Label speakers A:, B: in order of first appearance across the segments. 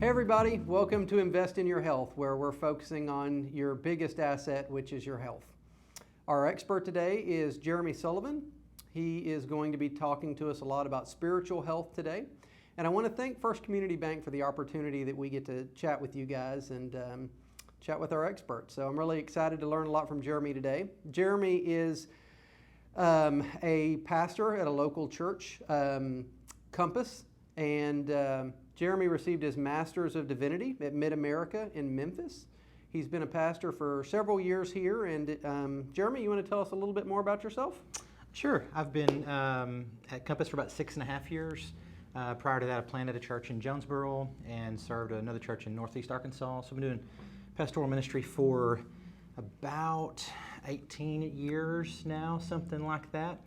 A: Hey everybody, welcome to Invest in Your Health, where we're focusing on your biggest asset, which is your health. Our expert today is Jeremy Sullivan. He is going to be talking to us a lot about spiritual health today. And I want to thank First Community Bank for the opportunity that we get to chat with you guys and chat with our experts. So I'm really excited to learn a lot from Jeremy today. Jeremy is a pastor at a local church, Compass, and Jeremy received his Master's of Divinity at Mid-America in Memphis. He's been a pastor for several years here. And Jeremy, you want to tell us a little bit more about yourself?
B: Sure. I've been at Compass for about 6.5 years. Prior to that, I planted a church in Jonesboro and served another church in Northeast Arkansas. So I've been doing pastoral ministry for about 18 years now, something like that.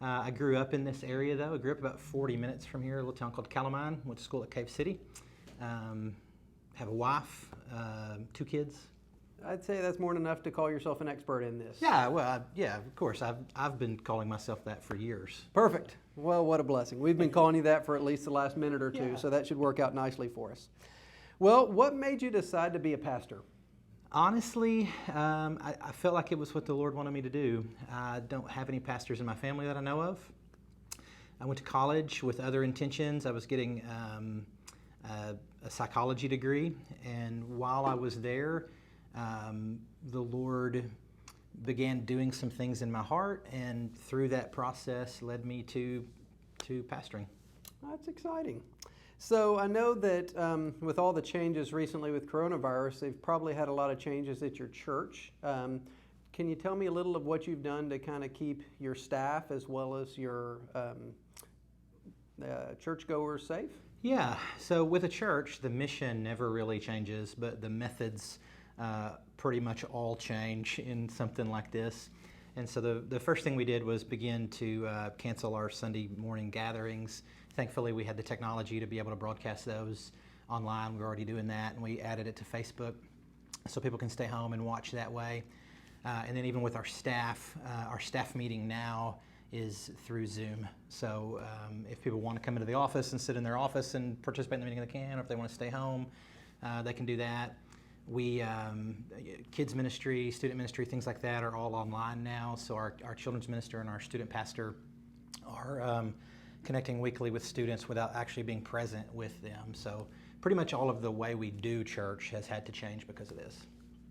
B: I grew up in this area, though. I grew up about 40 minutes from here, a little town called Calamine. Went to school at Cave City. Have a wife, 2 kids.
A: I'd say that's more than enough to call yourself an expert in this.
B: Yeah, well, yeah, of course. I've been calling myself that for years.
A: Perfect. Well, what a blessing. We've been calling you that for at least the last minute or two,
B: Yeah.
A: so that should work out nicely for us. Well, what made you decide to be a pastor?
B: Honestly, I felt like it was what the Lord wanted me to do. I don't have any pastors in my family that I know of. I went to college with other intentions. I was getting a psychology degree, and while I was there, the Lord began doing some things in my heart, and through that process led me to pastoring.
A: That's exciting. So I know that with all the changes recently with coronavirus, they've probably had a lot of changes at your church. Can you tell me a little of what you've done to kind of keep your staff as well as your churchgoers safe?
B: Yeah, so with a church, the mission never really changes, but the methods pretty much all change in something like this. And so the first thing we did was begin to cancel our Sunday morning gatherings. Thankfully, we had the technology to be able to broadcast those online. We were already doing that, and we added it to Facebook so people can stay home and watch that way. And then even with our staff meeting now is through Zoom. So if people want to come into the office and sit in their office and participate in the meeting, they can, or if they want to stay home, they can do that. We, kids ministry, student ministry, things like that are all online now. So our children's minister and our student pastor are connecting weekly with students without actually being present with them. So pretty much all of the way we do church has had to change because of this.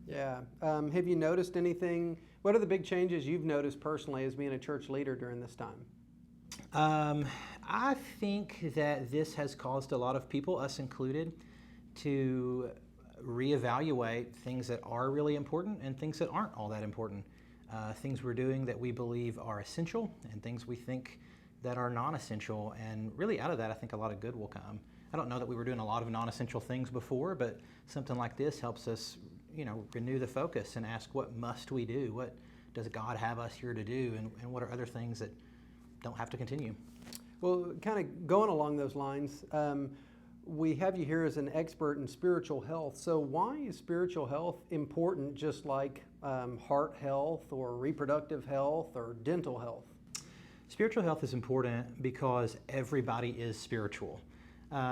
A: Yeah. Have you noticed anything? What are the big changes you've noticed personally as being a church leader during this time?
B: I think that this has caused a lot of people, us included, to reevaluate things that are really important and things that aren't all that important. Things we're doing that we believe are essential and things we think that are non-essential. And really out of that, I think a lot of good will come. I don't know that we were doing a lot of non-essential things before, but something like this helps us, renew the focus and ask, what must we do? What does God have us here to do? And what are other things that don't have to continue?
A: Well, kind of going along those lines, we have you here as an expert in spiritual health. So why is spiritual health important, just like heart health or reproductive health or dental health?
B: Spiritual health is important because everybody is spiritual.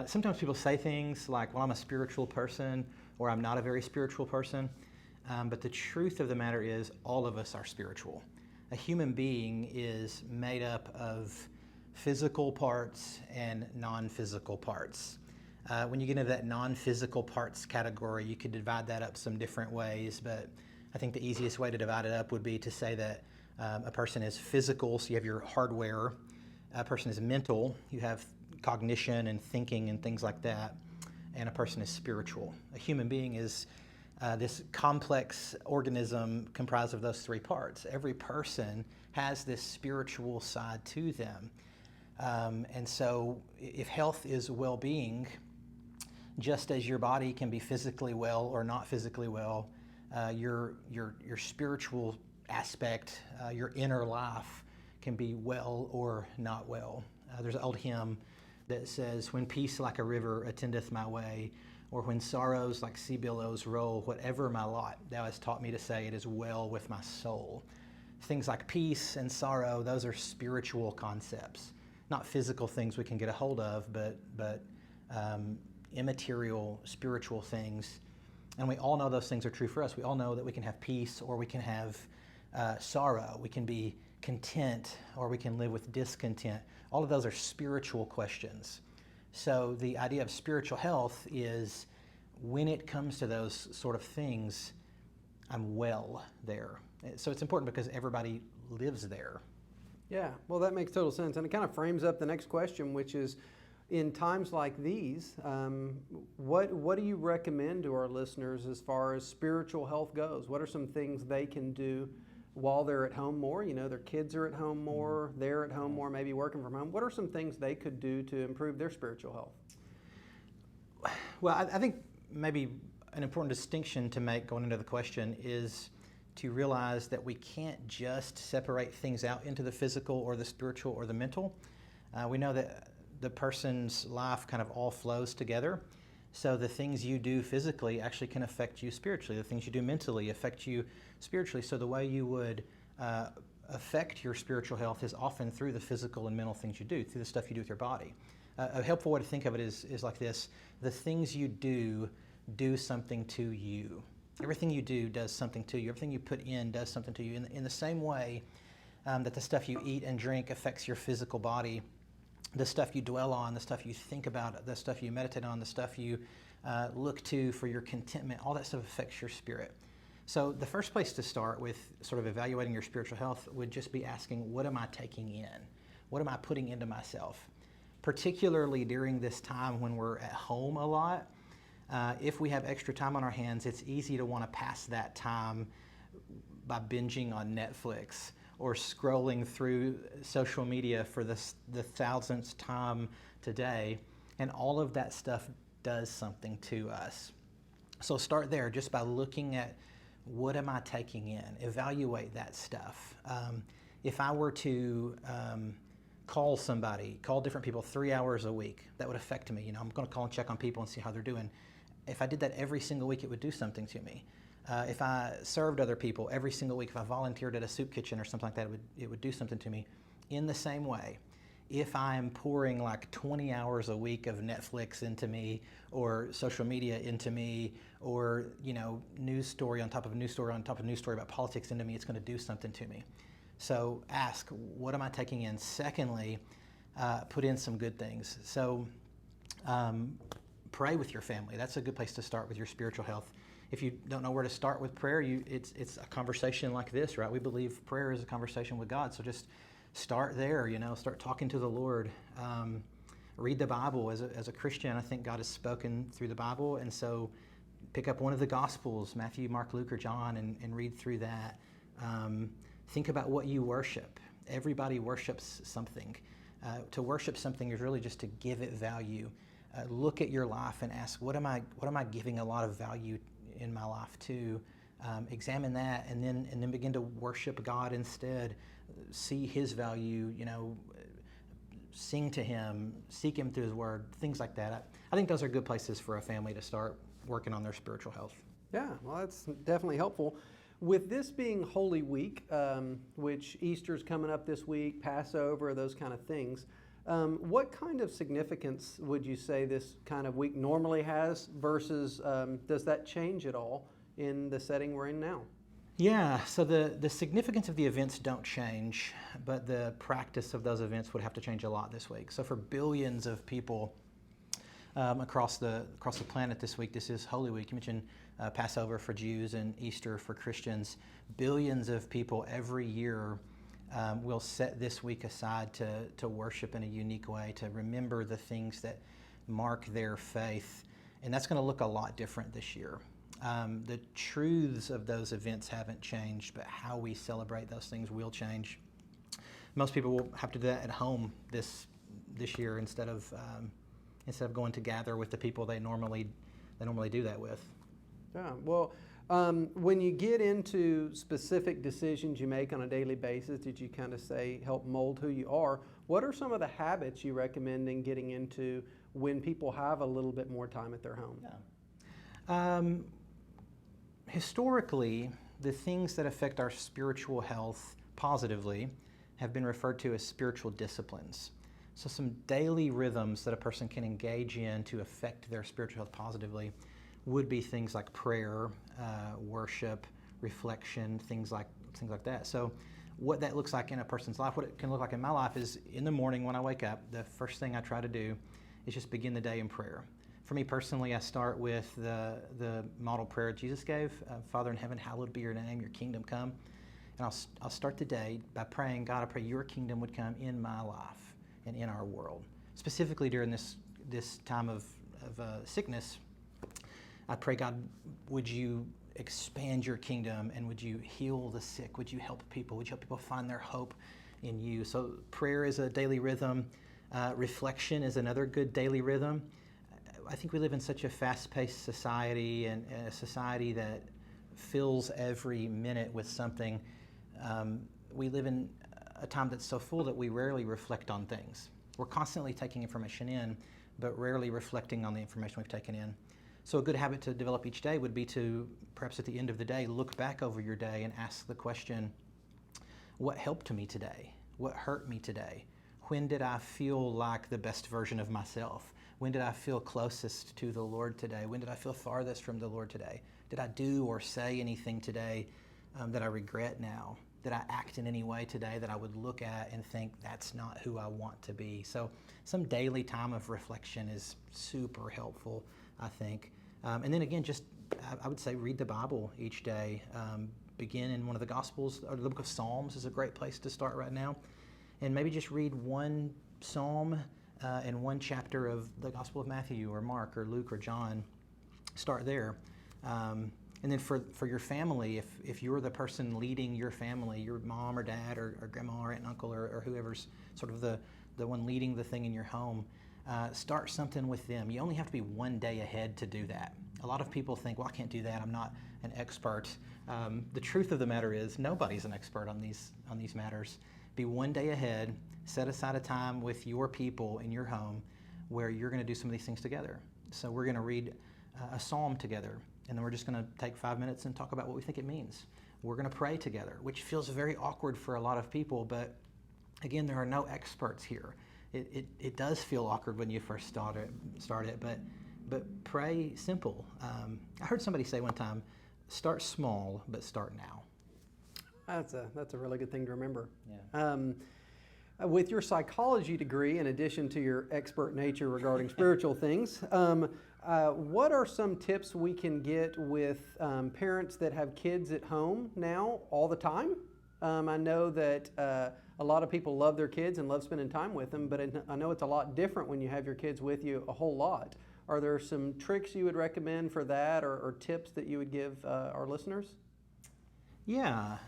B: Sometimes people say things like, well, I'm a spiritual person, or I'm not a very spiritual person. But the truth of the matter is all of us are spiritual. A human being is made up of physical parts and non-physical parts. When you get into that non-physical parts category, you could divide that up some different ways, but I think the easiest way to divide it up would be to say that a person is physical, so you have your hardware. A person is mental, you have cognition and thinking and things like that. And a person is spiritual. A human being is this complex organism comprised of those 3 parts. Every person has this spiritual side to them. And so if health is well-being, just as your body can be physically well or not physically well, your spiritual aspect, your inner life can be well or not well. There's an old hymn that says, when peace like a river attendeth my way, or when sorrows like sea billows roll, whatever my lot, thou hast taught me to say, it is well with my soul. Things like peace and sorrow, those are spiritual concepts, not physical things we can get a hold of, but immaterial spiritual things. And we all know those things are true for us. We all know that we can have peace or we can have sorrow. We can be content or we can live with discontent. All of those are spiritual questions. So the idea of spiritual health is when it comes to those sort of things, I'm well there. So it's important because everybody lives there.
A: Yeah, well, that makes total sense. And it kind of frames up the next question, which is, in times like these, what do you recommend to our listeners as far as spiritual health goes? What are some things they can do while they're at home more? You know, their kids are at home more, they're at home more, maybe working from home. What are some things they could do to improve their spiritual health?
B: Well, I think maybe an important distinction to make going into the question is to realize that we can't just separate things out into the physical or the spiritual or the mental. We know that the person's life kind of all flows together. So the things you do physically actually can affect you spiritually. The things you do mentally affect you spiritually. So the way you would affect your spiritual health is often through the physical and mental things you do, through the stuff you do with your body. A helpful way to think of it is like this. The things you do something to you. Everything you do does something to you. Everything you put in does something to you. In the same way that the stuff you eat and drink affects your physical body, the stuff you dwell on, the stuff you think about, the stuff you meditate on, the stuff you look to for your contentment, all that stuff affects your spirit. So the first place to start with sort of evaluating your spiritual health would just be asking, what am I taking in? What am I putting into myself? Particularly during this time when we're at home a lot, if we have extra time on our hands, it's easy to want to pass that time by binging on Netflix or scrolling through social media for the thousandth time today, and all of that stuff does something to us. So start there just by looking at what am I taking in, evaluate that stuff. If I were to call different people 3 hours a week, that would affect me. You know, I'm going to call and check on people and see how they're doing. If I did that every single week, it would do something to me. If I served other people every single week, if I volunteered at a soup kitchen or something like that, it would do something to me. In the same way, if I'm pouring like 20 hours a week of Netflix into me or social media into me or, you know, news story on top of news story on top of news story about politics into me, it's going to do something to me. So ask, what am I taking in? Secondly, put in some good things. So pray with your family. That's a good place to start with your spiritual health. If you don't know where to start with prayer, it's a conversation like this, right? We believe prayer is a conversation with God. So just start there, you know, start talking to the Lord. Read the Bible. As a Christian, I think God has spoken through the Bible. And so pick up one of the Gospels, Matthew, Mark, Luke, or John, and read through that. Think about what you worship. Everybody worships something. To worship something is really just to give it value. Look at your life and ask, what am I giving a lot of value in my life to? Examine that, and then begin to worship God instead. See His value, you know, sing to Him, seek Him through His Word, things like that. I think those are good places for a family to start working on their spiritual health.
A: Yeah, well, that's definitely helpful. With this being Holy Week, which Easter's coming up this week, Passover, those kind of things, what kind of significance would you say this kind of week normally has versus does that change at all in the setting we're in now?
B: Yeah, so the significance of the events don't change, but the practice of those events would have to change a lot this week. So for billions of people across the planet this week, this is Holy Week. You mentioned Passover for Jews and Easter for Christians. Billions of people every year will set this week aside to worship in a unique way, to remember the things that mark their faith. And that's going to look a lot different this year. The truths of those events haven't changed, but how we celebrate those things will change. Most people will have to do that at home this year instead of going to gather with the people they normally do that with.
A: Yeah, well, when you get into specific decisions you make on a daily basis that you kind of say help mold who you are, what are some of the habits you recommend in getting into when people have a little bit more time at their home?
B: Yeah. Historically, the things that affect our spiritual health positively have been referred to as spiritual disciplines. So some daily rhythms that a person can engage in to affect their spiritual health positively would be things like prayer, worship, reflection, things like that. So what that looks like in a person's life, what it can look like in my life is in the morning when I wake up, the first thing I try to do is just begin the day in prayer. For me personally, I start with the model prayer Jesus gave, Father in heaven, hallowed be your name, your kingdom come. And I'll start the day by praying, God, I pray your kingdom would come in my life and in our world. Specifically during this time of sickness, I pray, God, would you expand your kingdom and would you heal the sick? Would you help people? Would you help people find their hope in you? So prayer is a daily rhythm. Reflection is another good daily rhythm. I think we live in such a fast-paced society and a society that fills every minute with something. We live in a time that's so full that we rarely reflect on things. We're constantly taking information in, but rarely reflecting on the information we've taken in. So a good habit to develop each day would be to, perhaps at the end of the day, look back over your day and ask the question, what helped me today? What hurt me today? When did I feel like the best version of myself? When did I feel closest to the Lord today? When did I feel farthest from the Lord today? Did I do or say anything today that I regret now? Did I act in any way today that I would look at and think that's not who I want to be? So some daily time of reflection is super helpful, I think. And then again, just I would say read the Bible each day. Begin in one of the Gospels, or the book of Psalms is a great place to start right now. And maybe just read one psalm and one chapter of the Gospel of Matthew or Mark or Luke or John. Start there. And then for your family, if you're the person leading your family, your mom or dad or grandma or aunt and uncle or whoever's sort of the one leading the thing in your home, start something with them. You only have to be one day ahead to do that. A lot of people think, well, I can't do that. I'm not an expert. The truth of the matter is nobody's an expert on these matters. Be one day ahead. Set aside a time with your people in your home where you're going to do some of these things together. So we're going to read a psalm together, and then we're just going to take 5 minutes and talk about what we think it means. We're going to pray together, which feels very awkward for a lot of people, but again, there are no experts here. It does feel awkward when you first start it, but pray simple. I heard somebody say one time, start small, but start now.
A: That's a really good thing to remember.
B: Yeah.
A: With your psychology degree, in addition to your expert nature regarding spiritual things, what are some tips we can get with parents that have kids at home now all the time? I know that a lot of people love their kids and love spending time with them, but I know it's a lot different when you have your kids with you a whole lot. Are there some tricks you would recommend for that or tips that you would give our listeners?
B: Yeah,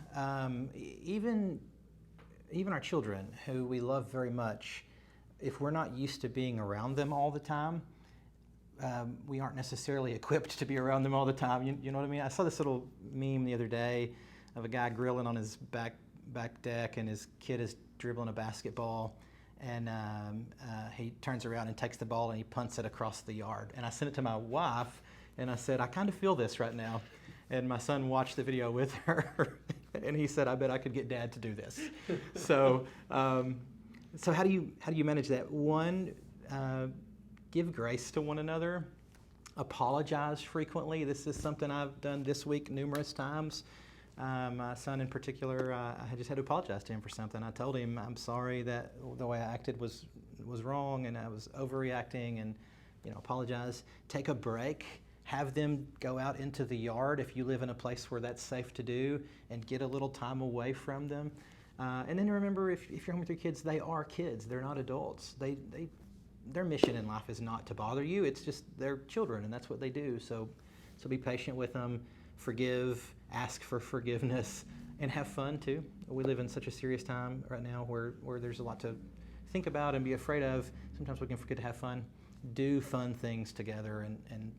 B: even our children, who we love very much, if we're not used to being around them all the time, we aren't necessarily equipped to be around them all the time. You know what I mean? I saw this little meme the other day of a guy grilling on his back deck, and his kid is dribbling a basketball, and he turns around and takes the ball and he punts it across the yard. And I sent it to my wife, and I said, I kind of feel this right now. And my son watched the video with her, and he said, I bet I could get Dad to do this. So how do you manage that? One, give grace to one another. Apologize frequently. This is something I've done this week numerous times. My son in particular, I just had to apologize to him for something. I told him I'm sorry that the way I acted was wrong, and I was overreacting, and apologize. Take a break. Have them go out into the yard if you live in a place where that's safe to do, and get a little time away from them. And then remember, if you're home with your kids, they are kids. They're not adults. Their mission in life is not to bother you. It's just they're children, and that's what they do. So be patient with them. Forgive. Ask for forgiveness, and have fun too. We live in such a serious time right now where there's a lot to think about and be afraid of. Sometimes we can forget to have fun. Do fun things together and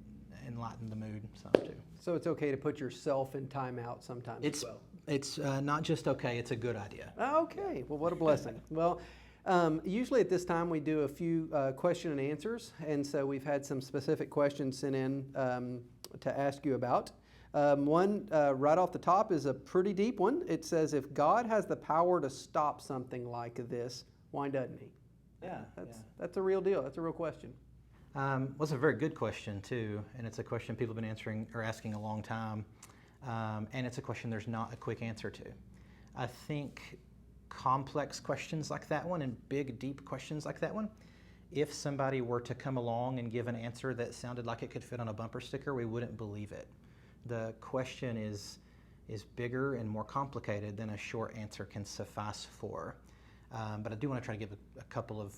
B: lighten the mood some too.
A: So it's okay to put yourself in timeout sometimes as well?
B: It's not just okay, it's a good idea.
A: Okay, well, what a blessing. Well, usually at this time we do a few question and answers, and so we've had some specific questions sent in to ask you about. One right off the top is a pretty deep one. It says, if God has the power to stop something like this, why doesn't he?
B: Yeah,
A: That's a real deal. That's a real question.
B: Well, it's a very good question too, and it's a question people have been answering or asking a long time, and it's a question there's not a quick answer to. I think complex questions like that one and big, deep questions like that one, if somebody were to come along and give an answer that sounded like it could fit on a bumper sticker, we wouldn't believe it. The question is bigger and more complicated than a short answer can suffice for. But I do want to try to give a couple of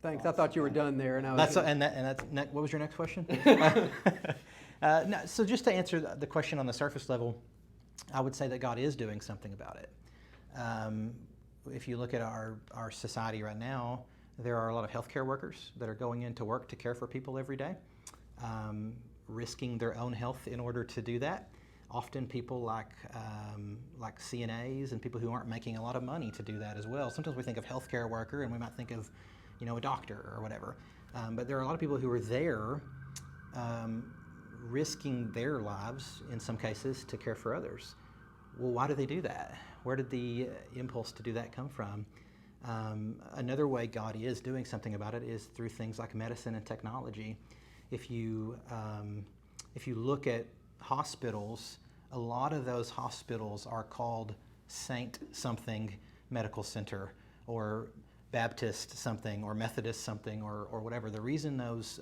A: Thanks. I thought you were done there, and I was.
B: That's what was your next question? No, so just to answer the question on the surface level, I would say that God is doing something about it. If you look at our society right now, there are a lot of healthcare workers that are going into work to care for people every day, risking their own health in order to do that. Often people like CNAs and people who aren't making a lot of money to do that as well. Sometimes we think of healthcare worker and we might think of, a doctor or whatever. But there are a lot of people who are there risking their lives in some cases to care for others. Well, why do they do that? Where did the impulse to do that come from? Another way God is doing something about it is through things like medicine and technology. If you look at hospitals, a lot of those hospitals are called Saint something medical center or Baptist something or Methodist something or whatever. The reason those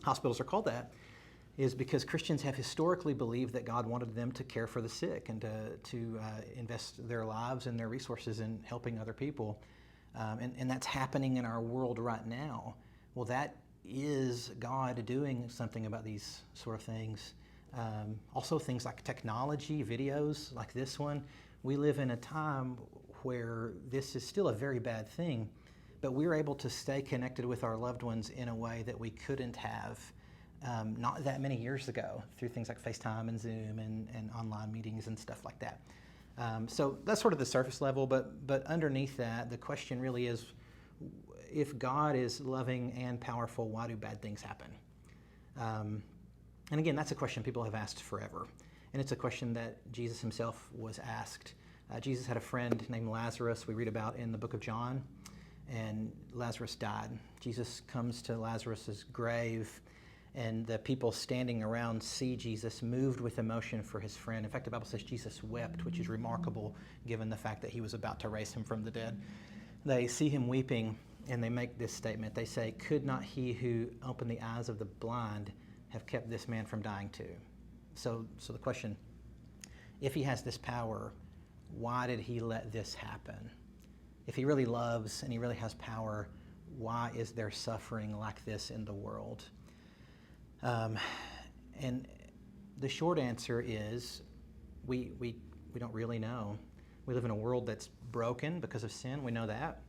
B: hospitals are called that is because Christians have historically believed that God wanted them to care for the sick and to invest their lives and their resources in helping other people. And that's happening in our world right now. Well, that is God doing something about these sort of things. Also things like technology, videos like this one. We live in a time where this is still a very bad thing, but we're able to stay connected with our loved ones in a way that we couldn't have not that many years ago through things like FaceTime and Zoom and online meetings and stuff like that. So that's sort of the surface level, but underneath that, the question really is, if God is loving and powerful, why do bad things happen? And again, that's a question people have asked forever. And it's a question that Jesus himself was asked. Jesus had a friend named Lazarus, we read about in the book of John, and Lazarus died. Jesus comes to Lazarus's grave, and the people standing around see Jesus moved with emotion for his friend. In fact, the Bible says Jesus wept, which is remarkable given the fact that he was about to raise him from the dead. They see him weeping, and they make this statement. They say, "Could not he who opened the eyes of the blind have kept this man from dying too?" So the question, if he has this power, why did he let this happen? If he really loves and he really has power, why is there suffering like this in the world? And the short answer is we don't really know. We live in a world that's broken because of sin. We know that.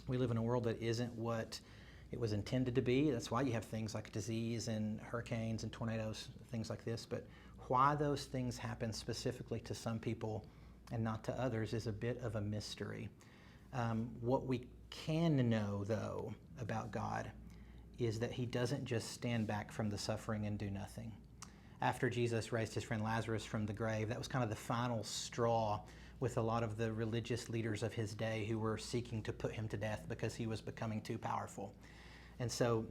B: We live in a world that isn't what it was intended to be. That's why you have things like disease and hurricanes and tornadoes, things like this. But why those things happen specifically to some people and not to others is a bit of a mystery. What we can know, though, about God is that he doesn't just stand back from the suffering and do nothing. After Jesus raised his friend Lazarus from the grave, that was kind of the final straw with a lot of the religious leaders of his day who were seeking to put him to death because he was becoming too powerful. And so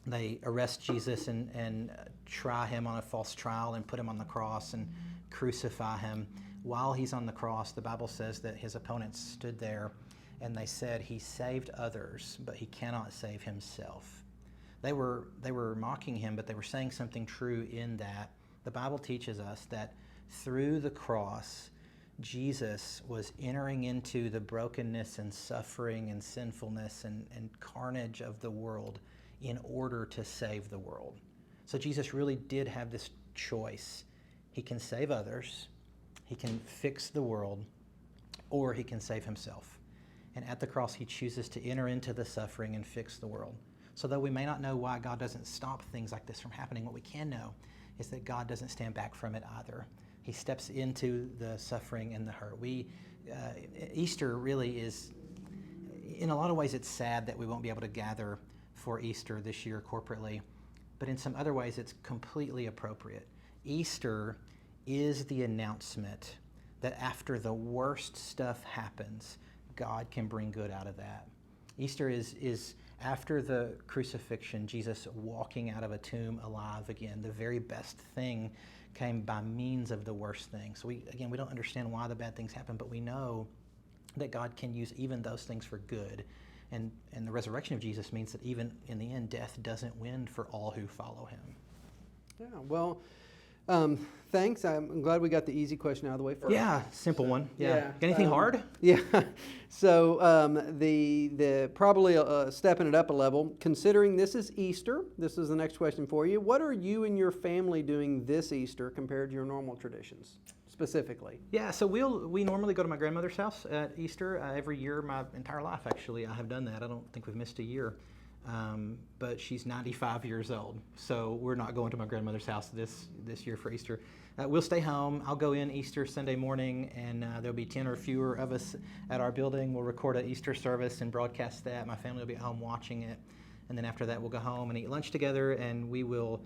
B: they arrest Jesus and try him on a false trial and put him on the cross and crucify him. While he's on the cross, the Bible says that his opponents stood there and they said, "He saved others, but he cannot save himself." They were mocking him, but they were saying something true in that. The Bible teaches us that through the cross, Jesus was entering into the brokenness and suffering and sinfulness and carnage of the world in order to save the world. So Jesus really did have this choice. He can save others, he can fix the world, or he can save himself. And at the cross, he chooses to enter into the suffering and fix the world. So though we may not know why God doesn't stop things like this from happening, what we can know is that God doesn't stand back from it either. He steps into the suffering and the hurt. Easter really is, in a lot of ways, it's sad that we won't be able to gather for Easter this year corporately, but in some other ways, it's completely appropriate. Easter is the announcement that after the worst stuff happens, God can bring good out of that. Easter is after the crucifixion, Jesus walking out of a tomb alive again. The very best thing came by means of the worst thing. So we don't understand why the bad things happen, but we know that God can use even those things for good. And the resurrection of Jesus means that even in the end, death doesn't win for all who follow him.
A: Yeah, well, thanks. I'm glad we got the easy question out of the way first.
B: Yeah, simple one. Yeah.
A: Yeah,
B: Anything hard?
A: Yeah. So the probably stepping it up a level, considering this is Easter, this is the next question for you. What are you and your family doing this Easter compared to your normal traditions, specifically?
B: Yeah, so we normally go to my grandmother's house at Easter every year. My entire life, actually, I have done that. I don't think we've missed a year. But she's 95 years old, so we're not going to my grandmother's house this year for Easter. We'll stay home. I'll go in Easter Sunday morning, and there'll be 10 or fewer of us at our building. We'll record an Easter service and broadcast that. My family will be at home watching it, and then after that we'll go home and eat lunch together, and we will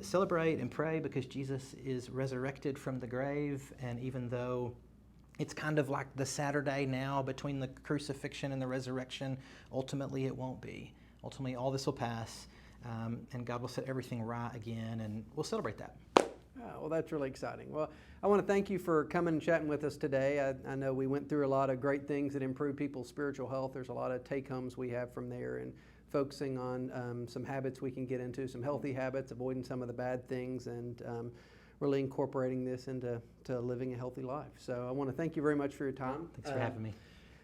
B: celebrate and pray because Jesus is resurrected from the grave. And even though it's kind of like the Saturday now between the crucifixion and the resurrection, ultimately it won't be. Ultimately, all this will pass, and God will set everything right again, and we'll celebrate that.
A: Oh, well, that's really exciting. Well, I want to thank you for coming and chatting with us today. I know we went through a lot of great things that improve people's spiritual health. There's a lot of take-homes we have from there, and focusing on some habits we can get into, some healthy habits, avoiding some of the bad things, and really incorporating this into living a healthy life. So I want to thank you very much for your time.
B: Thanks for having me.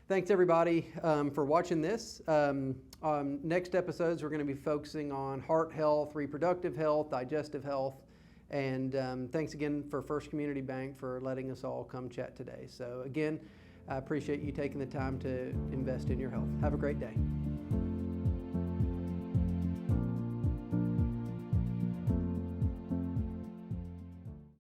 A: Thanks, everybody, for watching this. Next episodes, we're going to be focusing on heart health, reproductive health, digestive health. And thanks again for First Community Bank for letting us all come chat today. So again, I appreciate you taking the time to invest in your health. Have a great day.